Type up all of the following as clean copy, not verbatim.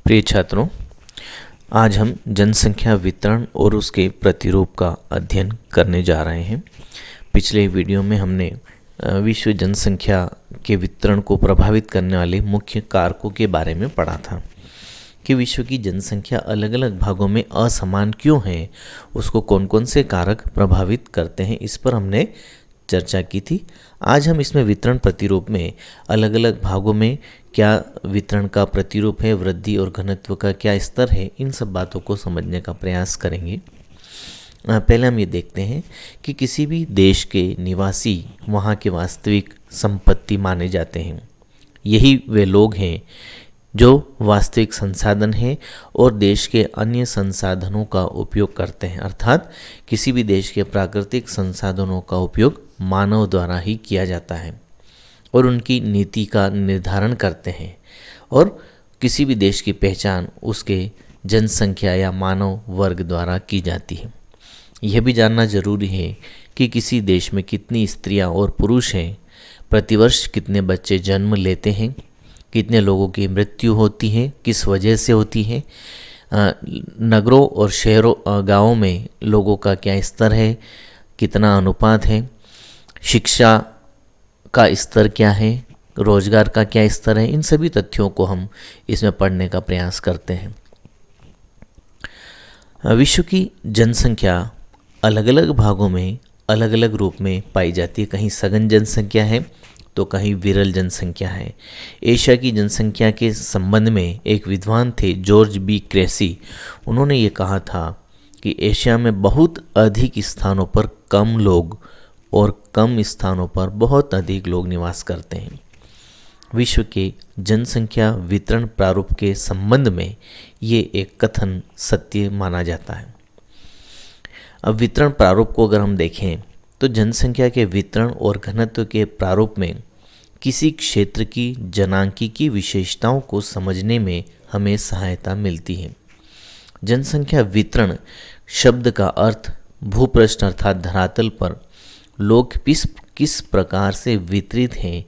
प्रिय छात्रों, आज हम जनसंख्या वितरण और उसके प्रतिरूप का अध्ययन करने जा रहे हैं। पिछले वीडियो में हमने विश्व जनसंख्या के वितरण को प्रभावित करने वाले मुख्य कारकों के बारे में पढ़ा था कि विश्व की जनसंख्या अलग अलग भागों में असमान क्यों है, उसको कौन कौन से कारक प्रभावित करते हैं, इस पर हमने चर्चा की थी। आज हम इसमें वितरण प्रतिरूप में अलग अलग भागों में क्या वितरण का प्रतिरूप है, वृद्धि और घनत्व का क्या स्तर है, इन सब बातों को समझने का प्रयास करेंगे। पहले हम ये देखते हैं कि किसी भी देश के निवासी वहाँ के वास्तविक संपत्ति माने जाते हैं। यही वे लोग हैं जो वास्तविक संसाधन है और देश के अन्य संसाधनों का उपयोग करते हैं। अर्थात किसी भी देश के प्राकृतिक संसाधनों का उपयोग मानव द्वारा ही किया जाता है और उनकी नीति का निर्धारण करते हैं, और किसी भी देश की पहचान उसके जनसंख्या या मानव वर्ग द्वारा की जाती है। यह भी जानना जरूरी है कि किसी देश में कितनी स्त्रियां और पुरुष हैं, प्रतिवर्ष कितने बच्चे जन्म लेते हैं, कितने लोगों की मृत्यु होती है, किस वजह से होती है, नगरों और शहरों गांवों में लोगों का क्या स्तर है, कितना अनुपात है, शिक्षा का स्तर क्या है, रोजगार का क्या स्तर है, इन सभी तथ्यों को हम इसमें पढ़ने का प्रयास करते हैं। विश्व की जनसंख्या अलग अलग भागों में अलग अलग रूप में पाई जाती है। कहीं सघन जनसंख्या है तो कहीं विरल जनसंख्या है। एशिया की जनसंख्या के संबंध में एक विद्वान थे जॉर्ज बी क्रेसी। उन्होंने ये कहा था कि एशिया में बहुत अधिक स्थानों पर कम लोग और कम स्थानों पर बहुत अधिक लोग निवास करते हैं। विश्व के जनसंख्या वितरण प्रारूप के संबंध में ये एक कथन सत्य माना जाता है। अब वितरण प्रारूप को अगर हम देखें तो जनसंख्या के वितरण और घनत्व के प्रारूप में किसी क्षेत्र की जनांकीय विशेषताओं को समझने में हमें सहायता मिलती है। जनसंख्या वितरण शब्द का अर्थ भूपृष्ठ अर्थात धरातल पर लोग किस प्रकार से वितरित हैं,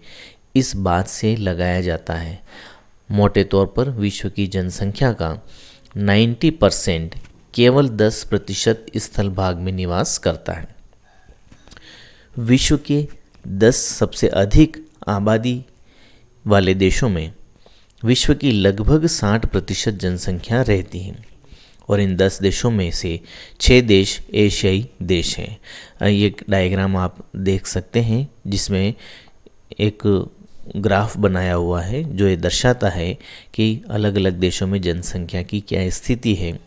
इस बात से लगाया जाता है। मोटे तौर पर विश्व की जनसंख्या का 90% केवल 10% स्थल भाग में निवास करता है। विश्व के 10 सबसे अधिक आबादी वाले देशों में विश्व की लगभग 60% जनसंख्या रहती है और इन 10 देशों में से 6 देश एशियाई देश हैं। ये डायग्राम आप देख सकते हैं जिसमें एक ग्राफ बनाया हुआ है जो ये दर्शाता है कि अलग अलग देशों में जनसंख्या की क्या स्थिति है।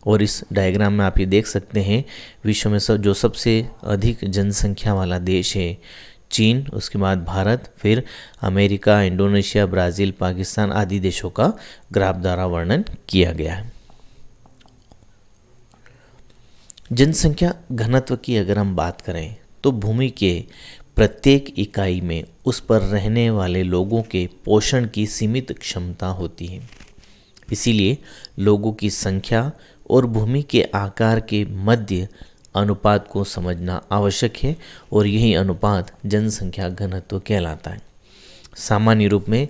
और इस डायग्राम में आप ये देख सकते हैं विश्व में जो सबसे अधिक जनसंख्या वाला देश है चीन, उसके बाद भारत, फिर अमेरिका, इंडोनेशिया, ब्राज़ील, पाकिस्तान आदि देशों का ग्राफ द्वारा वर्णन किया गया है। जनसंख्या घनत्व की अगर हम बात करें तो भूमि के प्रत्येक इकाई में उस पर रहने वाले लोगों के पोषण की सीमित क्षमता होती है। इसीलिए लोगों की संख्या और भूमि के आकार के मध्य अनुपात को समझना आवश्यक है और यही अनुपात जनसंख्या घनत्व कहलाता है। सामान्य रूप में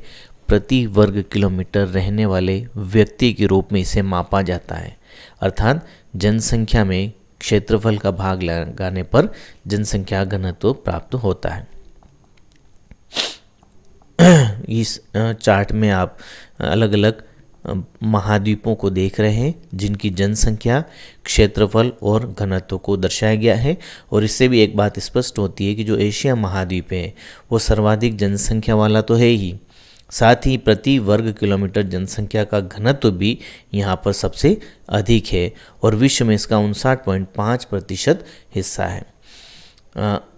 प्रति वर्ग किलोमीटर रहने वाले व्यक्ति के रूप में इसे मापा जाता है। अर्थात जनसंख्या में क्षेत्रफल का भाग लगाने पर जनसंख्या घनत्व प्राप्त होता है। इस चार्ट में आप अलग अलग महाद्वीपों को देख रहे हैं जिनकी जनसंख्या, क्षेत्रफल और घनत्व को दर्शाया गया है। और इससे भी एक बात स्पष्ट होती है कि जो एशिया महाद्वीप है वो सर्वाधिक जनसंख्या वाला तो है ही, साथ ही प्रति वर्ग किलोमीटर जनसंख्या का घनत्व भी यहाँ पर सबसे अधिक है और विश्व में इसका 59.5% हिस्सा है।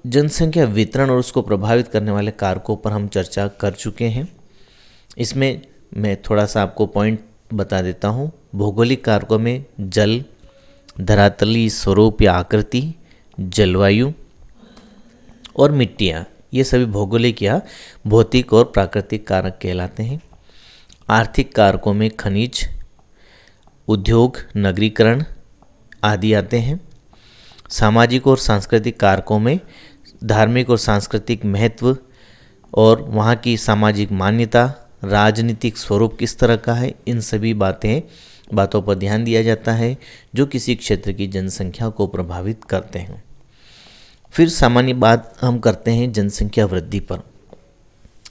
जनसंख्या वितरण और उसको प्रभावित करने वाले कारकों पर हम चर्चा कर चुके हैं। इसमें मैं थोड़ा सा आपको पॉइंट बता देता हूँ। भौगोलिक कारकों में जल, धरातली स्वरूप या आकृति, जलवायु और मिट्टियाँ, ये सभी भौगोलिक या भौतिक और प्राकृतिक कारक कहलाते हैं। आर्थिक कारकों में खनिज, उद्योग, नगरीकरण आदि आते हैं। सामाजिक और सांस्कृतिक कारकों में धार्मिक और सांस्कृतिक महत्व और वहाँ की सामाजिक मान्यता, राजनीतिक स्वरूप किस तरह का है, इन सभी बातों पर ध्यान दिया जाता है जो किसी क्षेत्र की जनसंख्या को प्रभावित करते हैं। फिर सामान्य बात हम करते हैं जनसंख्या वृद्धि पर।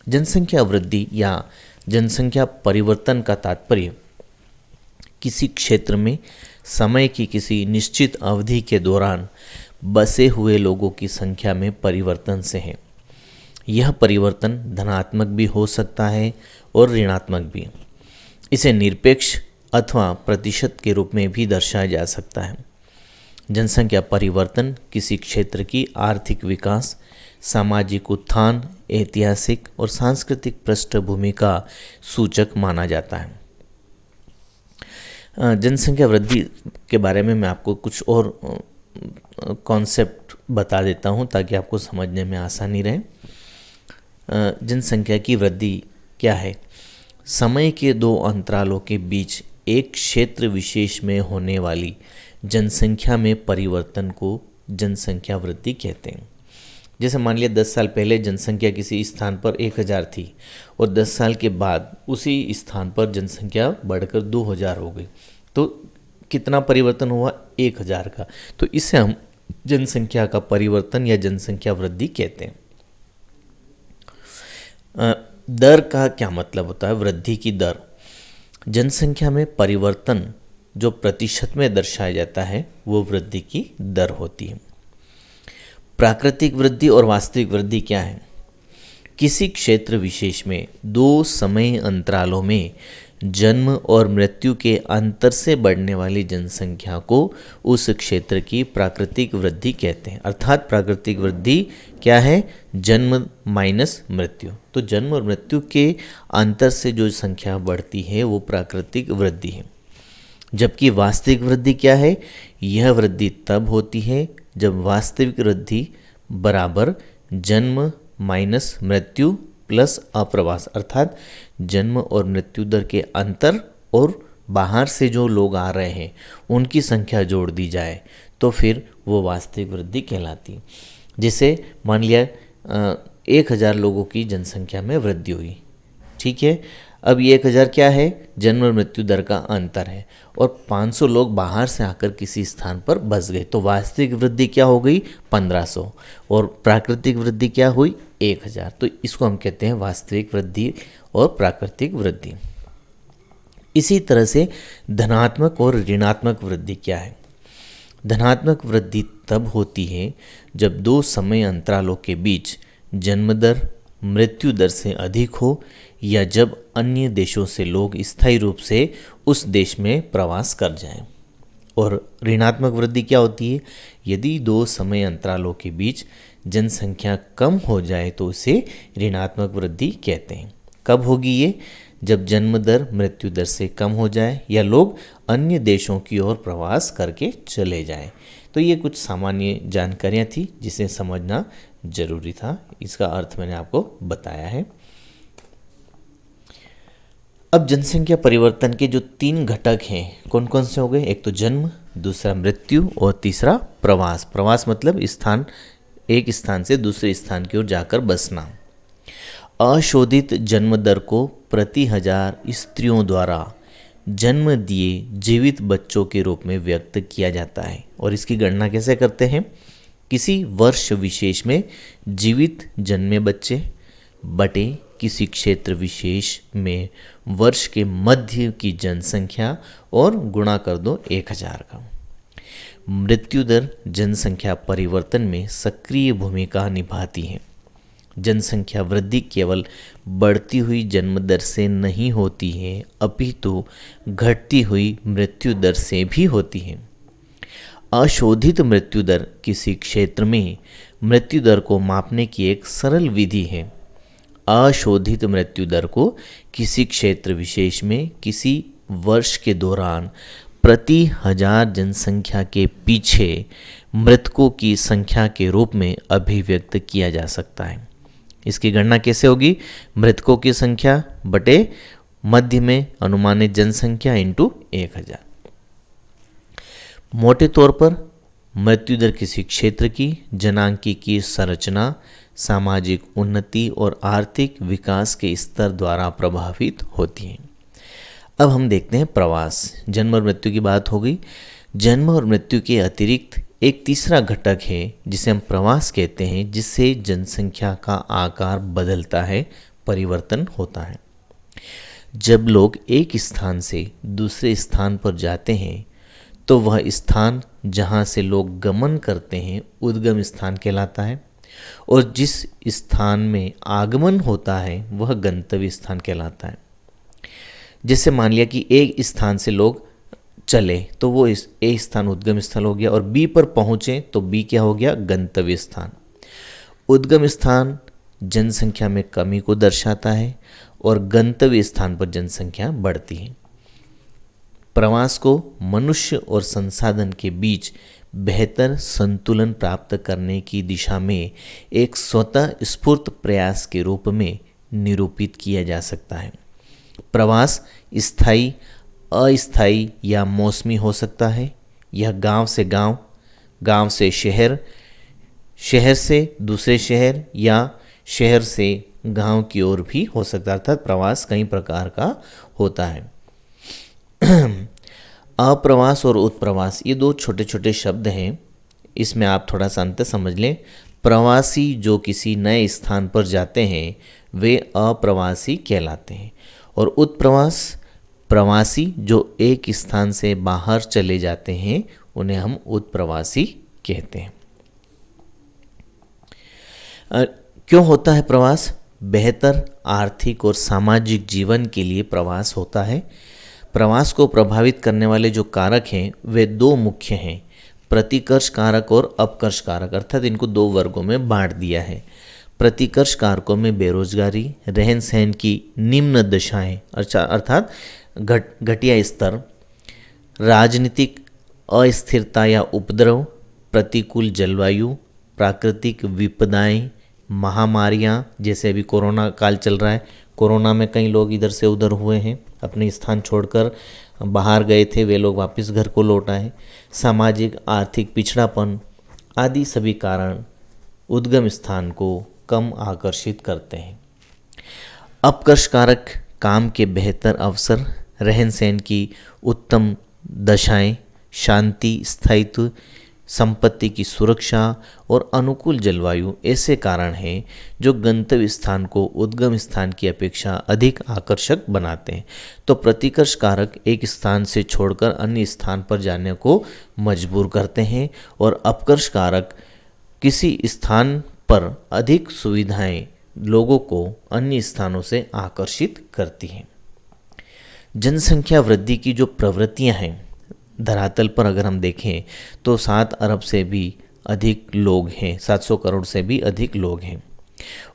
जनसंख्या वृद्धि या जनसंख्या परिवर्तन का तात्पर्य किसी क्षेत्र में समय की किसी निश्चित अवधि के दौरान बसे हुए लोगों की संख्या में परिवर्तन से है। यह परिवर्तन धनात्मक भी हो सकता है और ऋणात्मक भी। इसे निरपेक्ष अथवा प्रतिशत के रूप में भी दर्शाया जा सकता है। जनसंख्या परिवर्तन किसी क्षेत्र की आर्थिक विकास, सामाजिक उत्थान, ऐतिहासिक और सांस्कृतिक पृष्ठभूमि का सूचक माना जाता है। जनसंख्या वृद्धि के बारे में मैं आपको कुछ और कॉन्सेप्ट बता देता हूँ ताकि आपको समझने में आसानी रहे। जनसंख्या की वृद्धि क्या है? समय के दो अंतरालों के बीच एक क्षेत्र विशेष में होने वाली जनसंख्या में परिवर्तन को जनसंख्या वृद्धि कहते हैं। जैसे मान लिया 10 साल पहले जनसंख्या किसी स्थान पर 1000 थी और 10 साल के बाद उसी स्थान पर जनसंख्या बढ़कर 2000 हो गई, तो कितना परिवर्तन हुआ? 1000 का। तो इसे हम जनसंख्या का परिवर्तन या जनसंख्या वृद्धि कहते हैं। दर का क्या मतलब होता है? वृद्धि की दर। जनसंख्या में परिवर्तन जो प्रतिशत में दर्शाया जाता है वो वृद्धि की दर होती है। प्राकृतिक वृद्धि और वास्तविक वृद्धि क्या है? किसी क्षेत्र विशेष में दो समय अंतरालों में जन्म और मृत्यु के अंतर से बढ़ने वाली जनसंख्या को उस क्षेत्र की प्राकृतिक वृद्धि कहते हैं। अर्थात प्राकृतिक वृद्धि क्या है? जन्म माइनस मृत्यु। तो जन्म और मृत्यु के अंतर से जो संख्या बढ़ती है वो प्राकृतिक वृद्धि है। जबकि वास्तविक वृद्धि क्या है? यह वृद्धि तब होती है जब वास्तविक वृद्धि बराबर जन्म माइनस मृत्यु प्लस अप्रवास, अर्थात जन्म और मृत्यु दर के अंतर और बाहर से जो लोग आ रहे हैं उनकी संख्या जोड़ दी जाए तो फिर वो वास्तविक वृद्धि कहलाती। जैसे मान लिया 1000 लोगों की जनसंख्या में वृद्धि हुई, ठीक है। अब ये 1000 क्या है? जन्म और मृत्यु दर का अंतर है और 500 लोग बाहर से आकर किसी स्थान पर बस गए, तो वास्तविक वृद्धि क्या हो गई? 1500। और प्राकृतिक वृद्धि क्या हुई? 1000। तो इसको हम कहते हैं वास्तविक वृद्धि और प्राकृतिक वृद्धि। इसी तरह से धनात्मक और ऋणात्मक वृद्धि क्या है? धनात्मक वृद्धि तब होती है जब दो समय अंतरालों के बीच जन्म दर मृत्यु दर से अधिक हो या जब अन्य देशों से लोग स्थायी रूप से उस देश में प्रवास कर जाएं। और ऋणात्मक वृद्धि क्या होती है? यदि दो समय अंतरालों के बीच जनसंख्या कम हो जाए तो उसे ऋणात्मक वृद्धि कहते हैं। कब होगी ये? जब जन्म दर मृत्यु दर से कम हो जाए या लोग अन्य देशों की ओर प्रवास करके चले जाएं। तो ये कुछ सामान्य जानकारियाँ थी जिसे समझना जरूरी था। इसका अर्थ मैंने आपको बताया है। अब जनसंख्या परिवर्तन के जो 3 घटक हैं कौन कौन से हो गए? एक तो जन्म, दूसरा मृत्यु और तीसरा प्रवास। प्रवास मतलब एक स्थान से दूसरे स्थान की ओर जाकर बसना। अशोधित जन्म दर को प्रति 1000 स्त्रियों द्वारा जन्म दिए जीवित बच्चों के रूप में व्यक्त किया जाता है। और इसकी गणना कैसे करते हैं? किसी वर्ष विशेष में जीवित जन्मे बच्चे बटे किसी क्षेत्र विशेष में वर्ष के मध्य की जनसंख्या और गुणा कर दो 1000 का। मृत्यु दर जनसंख्या परिवर्तन में सक्रिय भूमिका निभाती है। जनसंख्या वृद्धि केवल बढ़ती हुई जन्म दर से नहीं होती है अपितु घटती हुई मृत्यु दर से भी होती है। अशोधित मृत्यु दर किसी क्षेत्र में मृत्यु दर को मापने की एक सरल विधि है। अशोधित मृत्यु दर को किसी क्षेत्र विशेष में किसी वर्ष के दौरान प्रति 1000 जनसंख्या के पीछे मृतकों की संख्या के रूप में अभिव्यक्त किया जा सकता है। इसकी गणना कैसे होगी? मृतकों की संख्या बटे मध्य में अनुमानित जनसंख्या इंटू 1000। मोटे तौर पर मृत्यु दर किसी क्षेत्र की, जनांकीय संरचना, सामाजिक उन्नति और आर्थिक विकास के स्तर द्वारा प्रभावित होती हैं। अब हम देखते हैं प्रवास। जन्म और मृत्यु की बात हो गई। जन्म और मृत्यु के अतिरिक्त एक तीसरा घटक है जिसे हम प्रवास कहते हैं, जिससे जनसंख्या का आकार बदलता है, परिवर्तन होता है। जब लोग एक स्थान से दूसरे स्थान पर जाते हैं तो वह स्थान जहाँ से लोग गमन करते हैं उद्गम स्थान कहलाता है, और जिस स्थान में आगमन होता है वह गंतव्य स्थान कहलाता है। जैसे मान लिया कि एक स्थान से लोग चले तो वो ए स्थान उद्गम स्थल हो गया, और बी पर पहुँचे तो बी क्या हो गया, गंतव्य स्थान। उद्गम स्थान जनसंख्या में कमी को दर्शाता है और गंतव्य स्थान पर जनसंख्या बढ़ती है। प्रवास को मनुष्य और संसाधन के बीच बेहतर संतुलन प्राप्त करने की दिशा में एक स्वतः स्फूर्त प्रयास के रूप में निरूपित किया जा सकता है। प्रवास स्थायी, अस्थायी या मौसमी हो सकता है। यह गांव से गांव, गांव से शहर, शहर से दूसरे शहर या शहर से गांव की ओर भी हो सकता है। अर्थात प्रवास कई प्रकार का होता है। अप्रवास और उत्प्रवास ये दो छोटे छोटे शब्द हैं, इसमें आप थोड़ा सा अंतर समझ लें। प्रवासी जो किसी नए स्थान पर जाते हैं वे अप्रवासी कहलाते हैं, और उत्प्रवास प्रवासी जो एक स्थान से बाहर चले जाते हैं उन्हें हम उत्प्रवासी कहते हैं। क्यों होता है प्रवास? बेहतर आर्थिक और सामाजिक जीवन के लिए प्रवास होता है। प्रवास को प्रभावित करने वाले जो कारक हैं वे दो मुख्य हैं, प्रतिकर्ष कारक और अपकर्ष कारक। अर्थात इनको दो वर्गों में बांट दिया है। प्रतिकर्ष कारकों में बेरोजगारी, रहन सहन की निम्न दशाएं अर्थात घटिया स्तर, राजनीतिक अस्थिरता या उपद्रव, प्रतिकूल जलवायु, प्राकृतिक विपदाएं, महामारियां, जैसे अभी कोरोना काल चल रहा है, कोरोना में कई लोग इधर से उधर हुए हैं, अपने स्थान छोड़कर बाहर गए थे, वे लोग वापस घर को लौट आए, सामाजिक आर्थिक पिछड़ापन आदि सभी कारण उद्गम स्थान को कम आकर्षित करते हैं। अपकर्ष कारक काम के बेहतर अवसर, रहन सहन की उत्तम दशाएं, शांति, स्थायित्व, संपत्ति की सुरक्षा और अनुकूल जलवायु ऐसे कारण हैं जो गंतव्य स्थान को उद्गम स्थान की अपेक्षा अधिक आकर्षक बनाते हैं। तो प्रतिकर्ष कारक एक स्थान से छोड़कर अन्य स्थान पर जाने को मजबूर करते हैं, और अपकर्ष कारक किसी स्थान पर अधिक सुविधाएं लोगों को अन्य स्थानों से आकर्षित करती हैं। जनसंख्या वृद्धि की जो प्रवृत्तियां हैं धरातल पर अगर हम देखें तो 7 अरब से भी अधिक लोग हैं, 700 करोड़ से भी अधिक लोग हैं,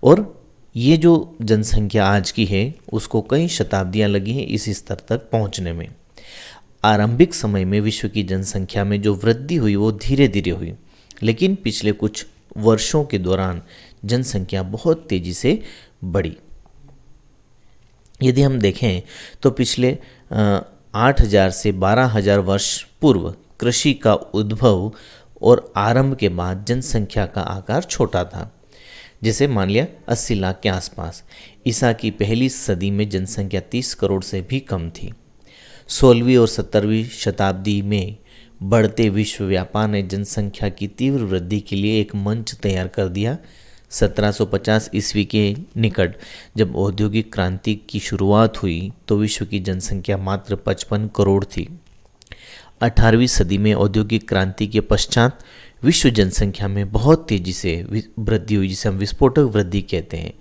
और ये जो जनसंख्या आज की है उसको कई शताब्दियां लगी हैं इस स्तर तक पहुंचने में। आरंभिक समय में विश्व की जनसंख्या में जो वृद्धि हुई वो धीरे धीरे हुई, लेकिन पिछले कुछ वर्षों के दौरान जनसंख्या बहुत तेजी से बढ़ी। यदि हम देखें तो पिछले 8,000 से 12,000 वर्ष पूर्व कृषि का उद्भव और आरंभ के बाद जनसंख्या का आकार छोटा था। जैसे मान लिया 80 लाख के आसपास। ईसा की पहली सदी में जनसंख्या 30 करोड़ से भी कम थी। 16वीं और 17वीं शताब्दी में बढ़ते विश्व व्यापार ने जनसंख्या की तीव्र वृद्धि के लिए एक मंच तैयार कर दिया। 1750 ईस्वी के निकट जब औद्योगिक क्रांति की शुरुआत हुई तो विश्व की जनसंख्या मात्र 55 करोड़ थी। 18वीं सदी में औद्योगिक क्रांति के पश्चात विश्व जनसंख्या में बहुत तेजी से वृद्धि हुई, जिसे हम विस्फोटक वृद्धि कहते हैं,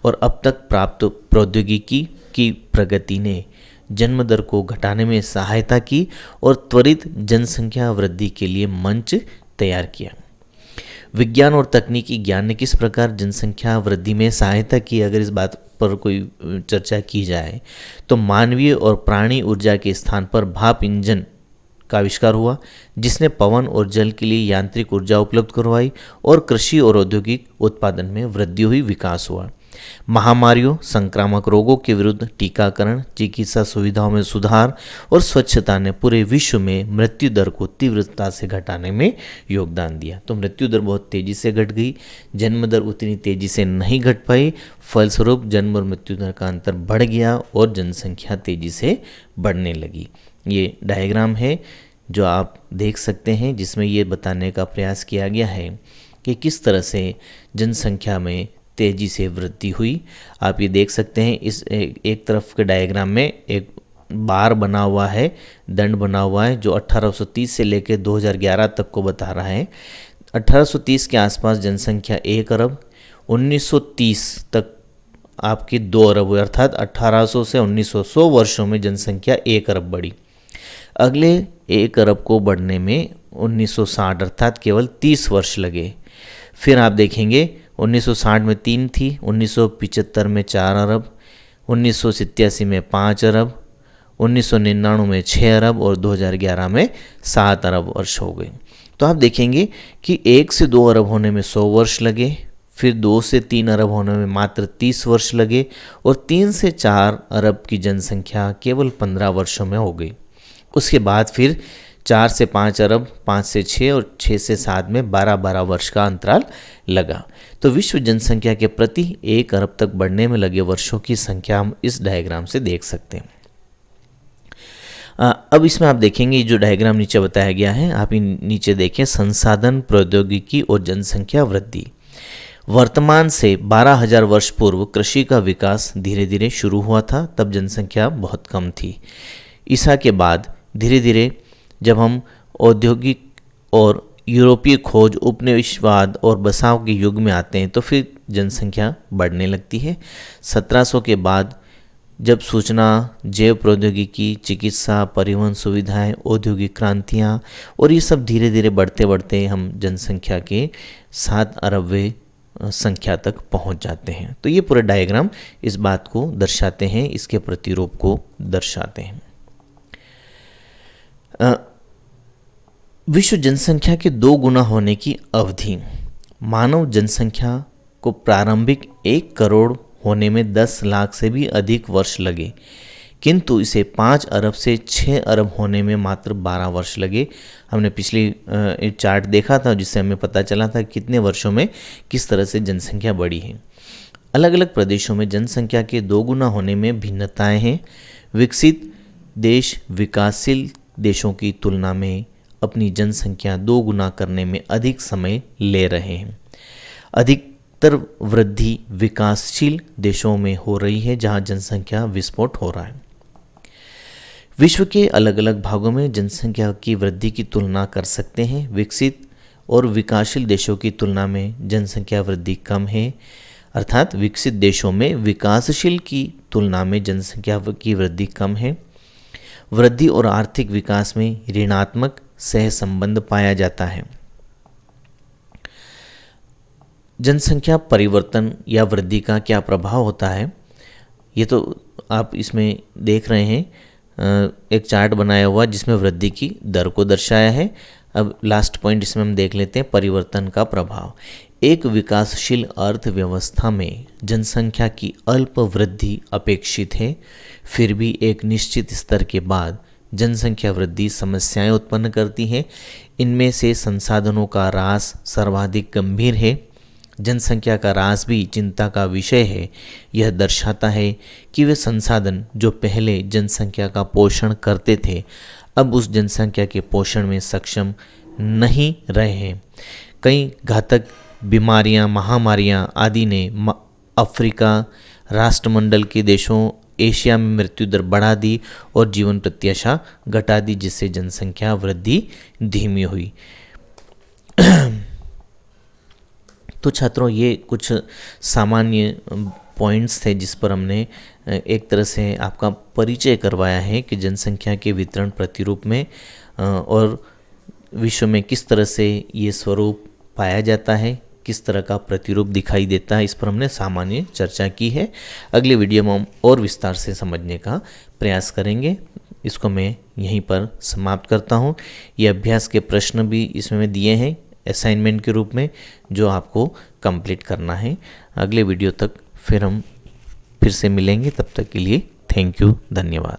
और अब तक प्राप्त प्रौद्योगिकी की प्रगति ने जन्म दर को घटाने में सहायता की और त्वरित जनसंख्या वृद्धि के लिए मंच तैयार किया। विज्ञान और तकनीकी ज्ञान ने किस प्रकार जनसंख्या वृद्धि में सहायता की, अगर इस बात पर कोई चर्चा की जाए तो मानवीय और प्राणी ऊर्जा के स्थान पर भाप इंजन का आविष्कार हुआ, जिसने पवन और जल के लिए यांत्रिक ऊर्जा उपलब्ध करवाई और कृषि और औद्योगिक उत्पादन में वृद्धि हुई, विकास हुआ। महामारियों, संक्रामक रोगों के विरुद्ध टीकाकरण, चिकित्सा सुविधाओं में सुधार और स्वच्छता ने पूरे विश्व में मृत्यु दर को तीव्रता से घटाने में योगदान दिया। तो मृत्यु दर बहुत तेजी से घट गई, जन्म दर उतनी तेजी से नहीं घट पाई, फलस्वरूप जन्म और मृत्यु दर का अंतर बढ़ गया और जनसंख्या तेजी से बढ़ने लगी। ये डायग्राम है जो आप देख सकते हैं, जिसमें ये बताने का प्रयास किया गया है कि किस तरह से जनसंख्या में तेजी से वृद्धि हुई। आप ये देख सकते हैं, इस एक तरफ के डायग्राम में एक बार बना हुआ है, दंड बना हुआ है, जो 1830 से लेकर 2011 तक को बता रहा है। 1830 के आसपास जनसंख्या 1 अरब, 1930 तक आपकी 2 अरब हुई, अर्थात 1800 से 1900 वर्षों में जनसंख्या 1 अरब बढ़ी। अगले 1 अरब को बढ़ने में 1960 अर्थात केवल 30 वर्ष लगे। फिर आप देखेंगे 1960 में 3 थी, 1975 में 4 अरब, 1987 में 5 अरब, 1999 में 6 अरब और 2011 में 7 अरब वर्ष हो गए। तो आप देखेंगे कि 1 से 2 अरब होने में 100 वर्ष लगे, फिर 2 से 3 अरब होने में मात्र 30 वर्ष लगे और 3 से 4 अरब की जनसंख्या केवल 15 वर्षों में हो गई। उसके बाद फिर 4 से 5 अरब, 5 से 6 और 6 से 7 में 12-12 वर्ष का अंतराल लगा। तो विश्व जनसंख्या के प्रति 1 अरब तक बढ़ने में लगे वर्षों की संख्या हम इस डायग्राम से देख सकते हैं। अब इसमें आप देखेंगे जो डायग्राम नीचे बताया गया है, आप नीचे देखें, संसाधन, प्रौद्योगिकी और जनसंख्या वृद्धि। वर्तमान से 12,000 वर्ष पूर्व कृषि का विकास धीरे धीरे शुरू हुआ था, तब जनसंख्या बहुत कम थी। ईसा के बाद धीरे धीरे जब हम औद्योगिक और यूरोपीय खोज, उपनिवेशवाद और बसाव के युग में आते हैं तो फिर जनसंख्या बढ़ने लगती है। 1700 के बाद जब सूचना, जैव प्रौद्योगिकी, चिकित्सा, परिवहन सुविधाएं, औद्योगिक क्रांतियां और ये सब धीरे धीरे बढ़ते बढ़ते हम जनसंख्या के 7 अरबवें संख्या तक पहुंच जाते हैं। तो ये पूरे डायग्राम इस बात को दर्शाते हैं, इसके प्रतिरूप को दर्शाते हैं। विश्व जनसंख्या के 2 गुना होने की अवधि। मानव जनसंख्या को प्रारंभिक 1 करोड़ होने में 10 लाख से भी अधिक वर्ष लगे, किंतु इसे 5 अरब से 6 अरब होने में मात्र 12 वर्ष लगे। हमने पिछली चार्ट देखा था जिससे हमें पता चला था कितने वर्षों में किस तरह से जनसंख्या बढ़ी है। अलग अलग प्रदेशों में जनसंख्या के 2 गुना होने में भिन्नताएं हैं। विकसित देश विकासशील देशों की तुलना में अपनी जनसंख्या 2 गुना करने में अधिक समय ले रहे हैं। अधिकतर वृद्धि विकासशील देशों में हो रही है, जहां जनसंख्या विस्फोट हो रहा है। विश्व के अलग अलग भागों में जनसंख्या की वृद्धि की तुलना कर सकते हैं। विकसित और विकासशील देशों की तुलना में जनसंख्या वृद्धि कम है, अर्थात विकसित देशों में विकासशील की तुलना में जनसंख्या की वृद्धि कम है। वृद्धि और आर्थिक विकास में ऋणात्मक सहसंबंध पाया जाता है। जनसंख्या परिवर्तन या वृद्धि का क्या प्रभाव होता है, ये तो आप इसमें देख रहे हैं, एक चार्ट बनाया हुआ जिसमें वृद्धि की दर को दर्शाया है। अब लास्ट पॉइंट इसमें हम देख लेते हैं, परिवर्तन का प्रभाव। एक विकासशील अर्थव्यवस्था में जनसंख्या की अल्प वृद्धि अपेक्षित है, फिर भी एक निश्चित स्तर के बाद जनसंख्या वृद्धि समस्याएं उत्पन्न करती है। इनमें से संसाधनों का ह्रास सर्वाधिक गंभीर है। जनसंख्या का ह्रास भी चिंता का विषय है। यह दर्शाता है कि वे संसाधन जो पहले जनसंख्या का पोषण करते थे, अब उस जनसंख्या के पोषण में सक्षम नहीं रहे हैं। कई घातक बीमारियां, महामारियां आदि ने अफ्रीका, राष्ट्रमंडल के देशों, एशिया में मृत्यु दर बढ़ा दी और जीवन प्रत्याशा घटा दी, जिससे जनसंख्या वृद्धि धीमी हुई। तो छात्रों, ये कुछ सामान्य पॉइंट्स थे जिस पर हमने एक तरह से आपका परिचय करवाया है कि जनसंख्या के वितरण प्रतिरूप में और विश्व में किस तरह से ये स्वरूप पाया जाता है, किस तरह का प्रतिरूप दिखाई देता है, इस पर हमने सामान्य चर्चा की है। अगले वीडियो में हम और विस्तार से समझने का प्रयास करेंगे। इसको मैं यहीं पर समाप्त करता हूँ। ये अभ्यास के प्रश्न भी इसमें दिए हैं असाइनमेंट के रूप में, जो आपको कंप्लीट करना है। अगले वीडियो तक फिर हम फिर से मिलेंगे। तब तक के लिए थैंक यू, धन्यवाद।